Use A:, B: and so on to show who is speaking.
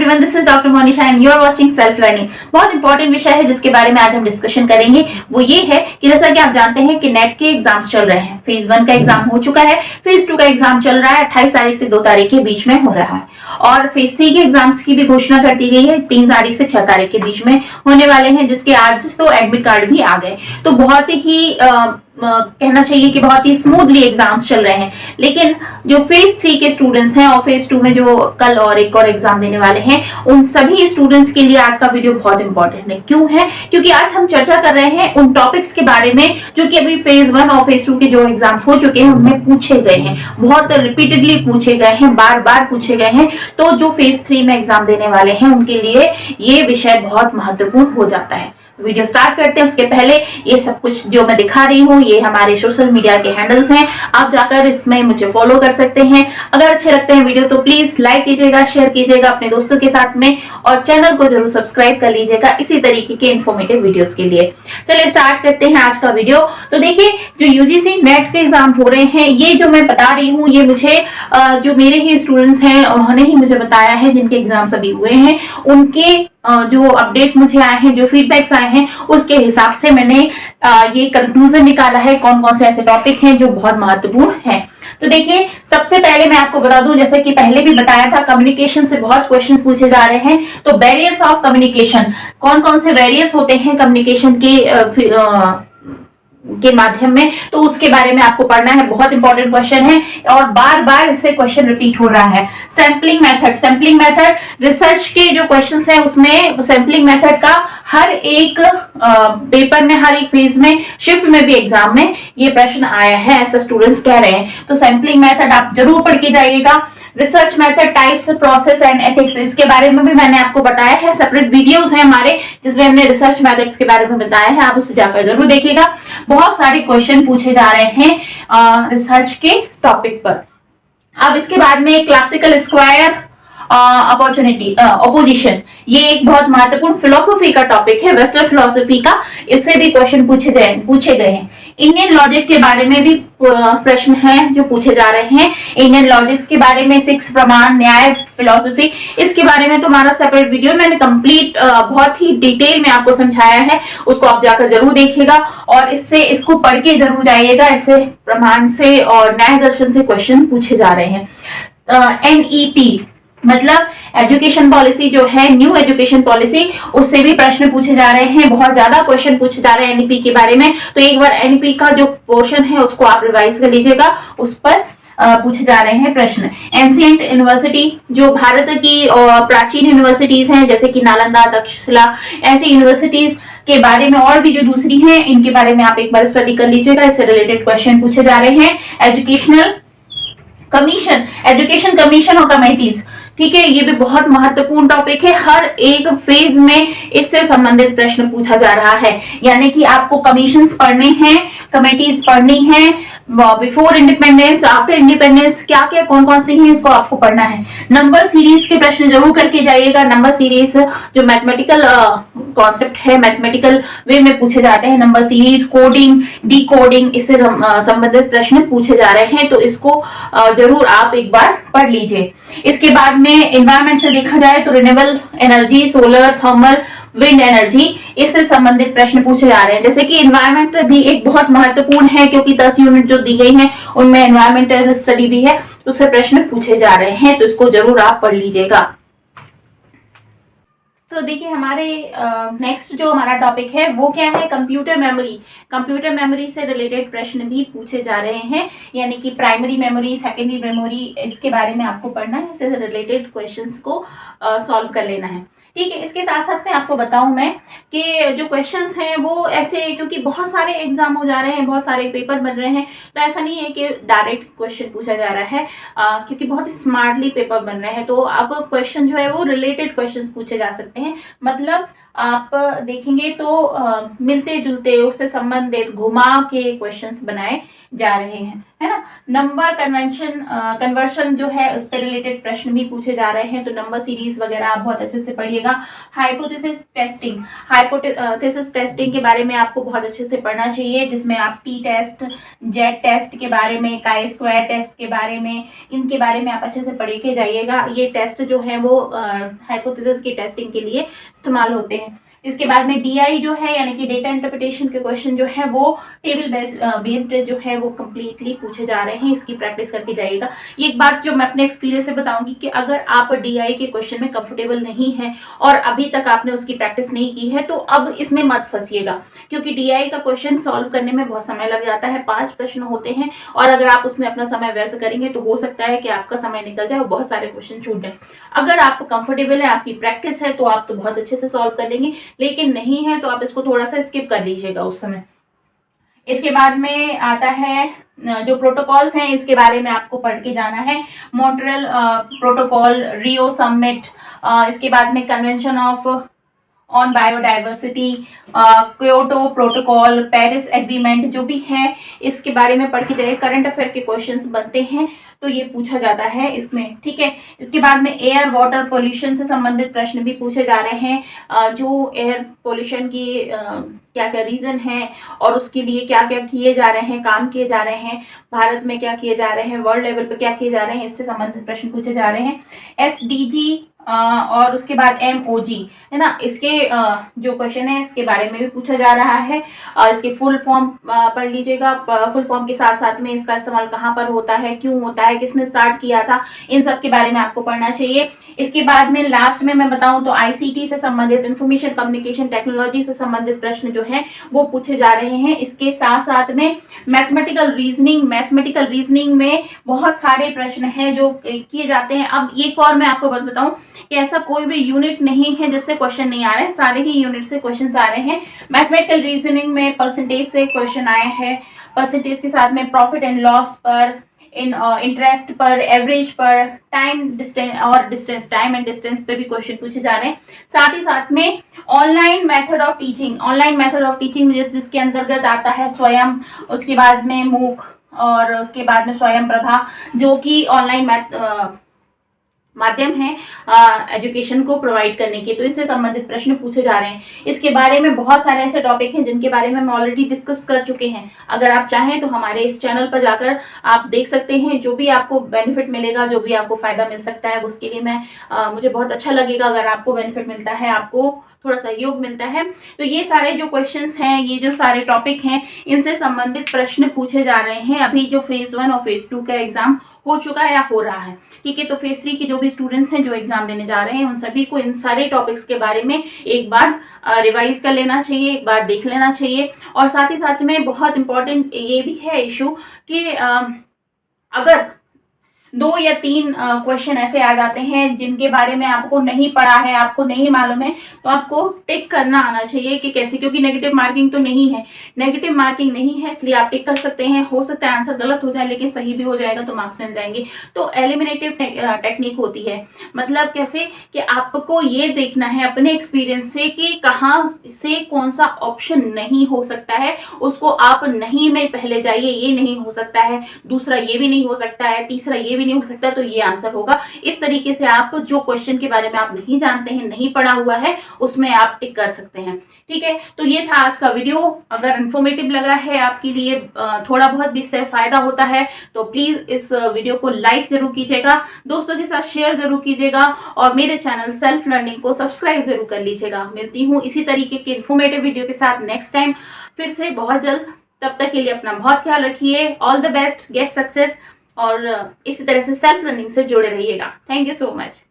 A: Everyone, this is doctor Monisha and you are watching self learning. बहुत important विषय है जिसके बारे में आज हम डिस्कशन करेंगे। वो ये है कि जैसा कि आप जानते हैं कि नेट के एग्जाम्स चल रहे हैं। फेज 1 का एग्जाम हो चुका है, फेज 2 का एग्जाम चल रहा है, 28 तारीख से 2 तारीख के बीच में हो रहा है और फेज 3 के एग्जाम्स की भी घोषणा कर दी गई है। 3 तारीख से 6 तारीख के बीच में होने वाले हैं, जिसके आज तो एडमिट कार्ड भी आ गए। तो बहुत ही कहना चाहिए कि बहुत ही स्मूथली एग्जाम्स चल रहे हैं। लेकिन जो फेज 3 के स्टूडेंट्स हैं और फेज 2 में जो कल और एक और एग्जाम देने वाले हैं, उन सभी स्टूडेंट्स के लिए आज का वीडियो बहुत इंपॉर्टेंट है। क्यों है? क्योंकि आज हम चर्चा कर रहे हैं उन टॉपिक्स के बारे में जो कि अभी फेज 1 और फेज 2 के जो एग्जाम्स हो चुके हैं उनमें पूछे गए हैं, बहुत रिपीटेडली पूछे गए हैं, बार बार पूछे गए हैं। तो जो फेज 3 में एग्जाम देने वाले हैं उनके लिए ये विषय बहुत महत्वपूर्ण हो जाता है। वीडियो स्टार्ट करते हैं उसके पहले ये सब कुछ जो मैं दिखा रही हूँ ये हमारे सोशल मीडिया के हैंडल्स हैं, आप जाकर इसमें मुझे फॉलो कर सकते हैं। अगर अच्छे लगते हैं वीडियो तो प्लीज लाइक कीजिएगा, शेयर कीजिएगा अपने दोस्तों के साथ में और चैनल को जरूर सब्सक्राइब कर लीजिएगा इसी तरीके के इन्फॉर्मेटिव वीडियोस के लिए। चलिए स्टार्ट करते हैं आज का वीडियो। तो देखिए, जो यूजीसी नेट के एग्जाम हो रहे हैं, ये जो मैं बता रही हूँ ये मुझे जो मेरे ही स्टूडेंट्स हैं उन्होंने ही मुझे बताया है, जिनके एग्जाम्स अभी हुए हैं उनके जो अपडेट मुझे आए हैं, जो फीडबैक्स आए हैं, उसके हिसाब से मैंने ये कंक्लूजन निकाला है कौन कौन से ऐसे टॉपिक हैं जो बहुत महत्वपूर्ण हैं। तो देखिए, सबसे पहले मैं आपको बता दूं, जैसे कि पहले भी बताया था, कम्युनिकेशन से बहुत क्वेश्चन पूछे जा रहे हैं। तो बैरियर्स ऑफ कम्युनिकेशन, कौन कौन से बैरियर्स होते हैं कम्युनिकेशन के माध्यम में, तो उसके बारे में आपको पढ़ना है। बहुत इंपॉर्टेंट क्वेश्चन है और बार बार इससे क्वेश्चन रिपीट हो रहा है। सैंपलिंग मेथड रिसर्च के जो क्वेश्चंस हैं उसमें सैंपलिंग मेथड का हर एक पेपर में, हर एक फेज में, शिफ्ट में भी एग्जाम में ये प्रश्न आया है, ऐसा स्टूडेंट्स कह रहे हैं। तो सैंपलिंग मेथड आप जरूर पढ़ के जाइएगा। Research method, types, process and ethics, इसके बारे में भी मैंने आपको बताया है। सेपरेट वीडियोस हैं हमारे जिसमें हमने रिसर्च मेथड्स के बारे में बताया है, आप उसे जाकर जरूर देखिएगा। बहुत सारे क्वेश्चन पूछे जा रहे हैं रिसर्च के टॉपिक पर। अब इसके बाद में क्लासिकल स्क्वायर अपोजिशन, ये एक बहुत महत्वपूर्ण फिलोसफी का टॉपिक है, वेस्टर्न फिलोसफी का। इससे भी क्वेश्चन पूछे गए हैं। इंडियन लॉजिक के बारे में भी प्रश्न हैं जो पूछे जा रहे हैं। इंडियन लॉजिक के बारे में 6 प्रमाण, न्याय, फिलोसफी, इसके बारे में तो हमारा सेपरेट वीडियो मैंने कंप्लीट बहुत ही डिटेल में आपको समझाया है, उसको आप जाकर जरूर देखिएगा और इसको पढ़ के जरूर जाइएगा। इससे प्रमाण से और न्याय दर्शन से क्वेश्चन पूछे जा रहे हैं। एनईपी मतलब एजुकेशन पॉलिसी जो है, न्यू एजुकेशन पॉलिसी, उससे भी प्रश्न पूछे जा रहे हैं। बहुत ज्यादा क्वेश्चन पूछे जा रहे हैं एनईपी के बारे में। तो एक बार एनईपी का जो पोर्शन है उसको आप रिवाइज कर लीजिएगा, उस पर पूछे जा रहे हैं प्रश्न। एंशिएंट यूनिवर्सिटी, जो भारत की प्राचीन यूनिवर्सिटीज हैं जैसे कि नालंदा, तक्षशिला, ऐसी यूनिवर्सिटीज के बारे में और भी जो दूसरी हैं इनके बारे में आप एक बार स्टडी कर लीजिएगा। इससे रिलेटेड क्वेश्चन पूछे जा रहे हैं। एजुकेशन कमीशन और कमेटीज, ठीक है, ये भी बहुत महत्वपूर्ण टॉपिक है। हर एक फेज में इससे संबंधित प्रश्न पूछा जा रहा है। यानी कि आपको कमीशंस पढ़ने हैं, कमेटीज पढ़नी है, बिफोर इंडिपेंडेंस, आफ्टर इंडिपेंडेंस, क्या क्या कौन कौन सी है इसको आपको पढ़ना है। नंबर सीरीज के प्रश्न जरूर करके जाइएगा। नंबर सीरीज जो मैथमेटिकल कॉन्सेप्ट है, मैथमेटिकल वे में पूछे जाते हैं। नंबर सीरीज, कोडिंग, डिकोडिंग, इससे संबंधित प्रश्न पूछे जा रहे हैं, तो इसको जरूर आप एक बार पढ़ लीजिए। इसके बाद में एनवायरमेंट से देखा जाए तो renewable energy, solar, thermal, wind energy, इससे संबंधित प्रश्न पूछे जा रहे हैं। जैसे कि एनवायरमेंट भी एक बहुत महत्वपूर्ण है क्योंकि 10 यूनिट जो दी गई हैं उनमें एनवायरमेंटल स्टडी भी है, तो उससे प्रश्न पूछे जा रहे हैं, तो इसको जरूर आप पढ़ लीजिएगा। तो देखिए, हमारे नेक्स्ट जो हमारा टॉपिक है वो क्या है? Computer memory. कंप्यूटर मेमोरी से रिलेटेड प्रश्न भी पूछे जा रहे हैं, यानी कि प्राइमरी मेमोरी, सेकेंडरी मेमोरी, इसके बारे में आपको पढ़ना है, इससे रिलेटेड क्वेश्चंस को सॉल्व कर लेना है। ठीक है, इसके साथ साथ में आपको बताऊं मैं कि जो क्वेश्चंस हैं वो ऐसे, क्योंकि बहुत सारे एग्जाम हो जा रहे हैं, बहुत सारे पेपर बन रहे हैं, तो ऐसा नहीं है कि डायरेक्ट क्वेश्चन पूछा जा रहा है, क्योंकि बहुत स्मार्टली पेपर बन रहे हैं। तो अब क्वेश्चन जो है वो रिलेटेड क्वेश्चंस पूछे जा सकते हैं। मतलब आप देखेंगे तो मिलते जुलते उससे संबंधित घुमा के क्वेश्चंस बनाए जा रहे हैं, है ना। नंबर कन्वर्शन जो है उस पर रिलेटेड प्रश्न भी पूछे जा रहे हैं, तो नंबर सीरीज वगैरह आप बहुत अच्छे से पढ़िएगा। हाइपोथेसिस टेस्टिंग के बारे में आपको बहुत अच्छे से पढ़ना चाहिए, जिसमें आप टी टेस्ट, जेड टेस्ट के बारे में, काई स्क्वायर टेस्ट के बारे में, इनके बारे में आप अच्छे से पढ़ के जाइएगा। ये टेस्ट जो है वो हाइपोथेसिस की टेस्टिंग के लिए इस्तेमाल होते हैं। इसके बाद में डीआई जो है यानी कि डेटा इंटरप्रिटेशन के क्वेश्चन जो है वो टेबल बेस्ड जो है वो कंप्लीटली पूछे जा रहे हैं, इसकी प्रैक्टिस करके जाइएगा। ये एक बात जो मैं अपने एक्सपीरियंस से बताऊंगी कि अगर आप डीआई के क्वेश्चन में कंफर्टेबल नहीं है और अभी तक आपने उसकी प्रैक्टिस नहीं की है तो अब इसमें मत फंसिएगा, क्योंकि डीआई का क्वेश्चन सॉल्व करने में बहुत समय लग जाता है। 5 प्रश्न होते हैं और अगर आप उसमें अपना समय व्यर्थ करेंगे तो हो सकता है कि आपका समय निकल जाए और बहुत सारे क्वेश्चन छूट जाए। अगर आप कंफर्टेबल है, आपकी प्रैक्टिस है, तो आप तो बहुत अच्छे से सॉल्व कर लेंगे, लेकिन नहीं है तो आप इसको थोड़ा सा स्किप कर लीजिएगा उस समय। इसके बाद में आता है जो प्रोटोकॉल्स हैं, इसके बारे में आपको पढ़ के जाना है। मॉन्ट्रियल प्रोटोकॉल, रियो समिट, इसके बाद में convention of on biodiversity, Kyoto protocol, Paris agreement, जो भी है इसके बारे में पढ़ के जाइए। करंट अफेयर के क्वेश्चंस बनते हैं तो ये पूछा जाता है इसमें, ठीक है। इसके बाद में एयर वाटर पोल्यूशन से संबंधित प्रश्न भी पूछे जा रहे हैं, जो एयर पोल्यूशन की क्या क्या रीजन है और उसके लिए क्या क्या किए जा रहे हैं, काम किए जा रहे हैं, भारत में क्या किए जा रहे हैं, वर्ल्ड लेवल पे क्या किए जा रहे हैं, इससे संबंधित प्रश्न पूछे जा रहे हैं। एसडीजी और उसके बाद एमओजी, है ना, इसके जो क्वेश्चन है इसके बारे में भी पूछा जा रहा है। इसके फुल फॉर्म पढ़ लीजिएगा। फुल फॉर्म के साथ साथ में इसका इस्तेमाल कहाँ पर होता है, क्यों होता है, किसने स्टार्ट किया था, इन सब के बारे में आपको पढ़ना चाहिए। इसके बाद में लास्ट में मैं बताऊं तो आईसीटी से संबंधित, इंफॉर्मेशन कम्युनिकेशन टेक्नोलॉजी से संबंधित प्रश्न जो है वो पूछे जा रहे हैं। इसके साथ साथ में मैथमेटिकल रीजनिंग में बहुत सारे प्रश्न हैं जो किए जाते हैं। अब एक और मैं आपको बताऊं कि ऐसा कोई भी यूनिट नहीं है जिससे क्वेश्चन नहीं आ रहे हैं, सारे ही यूनिट से क्वेश्चन आ रहे हैं। मैथमेटिकल रीजनिंग में परसेंटेज से क्वेश्चन आए हैं, परसेंटेज के साथ में प्रॉफिट एंड लॉस पर, इंटरेस्ट पर, एवरेज पर, टाइम एंड डिस्टेंस पे भी क्वेश्चन पूछे जा रहे हैं। साथ ही साथ में ऑनलाइन मेथड ऑफ टीचिंग जिसके अंतर्गत आता है स्वयं, उसके बाद में मूक और उसके बाद में स्वयं प्रभा, जो कि ऑनलाइन माध्यम है एजुकेशन को प्रोवाइड करने के, तो इससे संबंधित प्रश्न पूछे जा रहे हैं। इसके बारे में बहुत सारे ऐसे टॉपिक हैं जिनके बारे में हम ऑलरेडी डिस्कस कर चुके हैं। अगर आप चाहें तो हमारे इस चैनल पर जाकर आप देख सकते हैं, जो भी आपको बेनिफिट मिलेगा, जो भी आपको फायदा मिल सकता है, उसके लिए मैं मुझे बहुत अच्छा लगेगा अगर आपको बेनिफिट मिलता है, आपको थोड़ा सहयोग मिलता है। तो ये सारे जो क्वेश्चंस हैं, ये जो सारे टॉपिक हैं, इनसे संबंधित प्रश्न पूछे जा रहे हैं। अभी जो फेज 1 और फेज 2 का एग्जाम हो चुका है या हो रहा है, ठीक है, तो फेज 3 की जो भी स्टूडेंट्स हैं जो एग्जाम देने जा रहे हैं, उन सभी को इन सारे टॉपिक्स के बारे में एक बार रिवाइज कर लेना चाहिए, एक बार देख लेना चाहिए। और साथ ही साथ में बहुत इंपॉर्टेंट ये भी है इशू कि अगर 2 या 3 क्वेश्चन ऐसे आ जाते हैं जिनके बारे में आपको नहीं पढ़ा है, आपको नहीं मालूम है, तो आपको टिक करना आना चाहिए कि कैसे, क्योंकि नेगेटिव मार्किंग नहीं है, इसलिए आप टिक कर सकते हैं। हो सकता है आंसर गलत हो जाए लेकिन सही भी हो जाएगा तो मार्क्स मिल जाएंगे। तो एलिमिनेटिव टेक्निक होती है, मतलब कैसे कि आपको ये देखना है अपने एक्सपीरियंस से कि कहाँ से कौन सा ऑप्शन नहीं हो सकता है, उसको आप नहीं में पहले जाइए, ये नहीं हो सकता है, दूसरा ये भी नहीं हो सकता है, तीसरा ये नहीं हो सकता, तो ये आंसर होगा। इस तरीके से आप जो क्वेश्चन के बारे में आप नहीं जानते हैं, नहीं पढ़ा हुआ है, उसमें आप टिक कर सकते हैं, ठीक है। तो ये था आज का वीडियो। अगर इन्फॉर्मेटिव लगा है, आपके लिए थोड़ा बहुत भी इससे फायदा होता है, तो प्लीज इस वीडियो को लाइक जरूर कीजिएगा, दोस्तों के साथ शेयर जरूर कीजिएगा और मेरे चैनल सेल्फ लर्निंग को सब्सक्राइब जरूर कर लीजिएगा। मिलती हूँ इसी तरीके के इन्फॉर्मेटिव वीडियो के साथ नेक्स्ट टाइम फिर से बहुत जल्द। तब तक के लिए अपना बहुत ख्याल रखिए। All the best, get success और इसी तरह से सेल्फ लर्निंग से जुड़े रहिएगा। Thank you so much.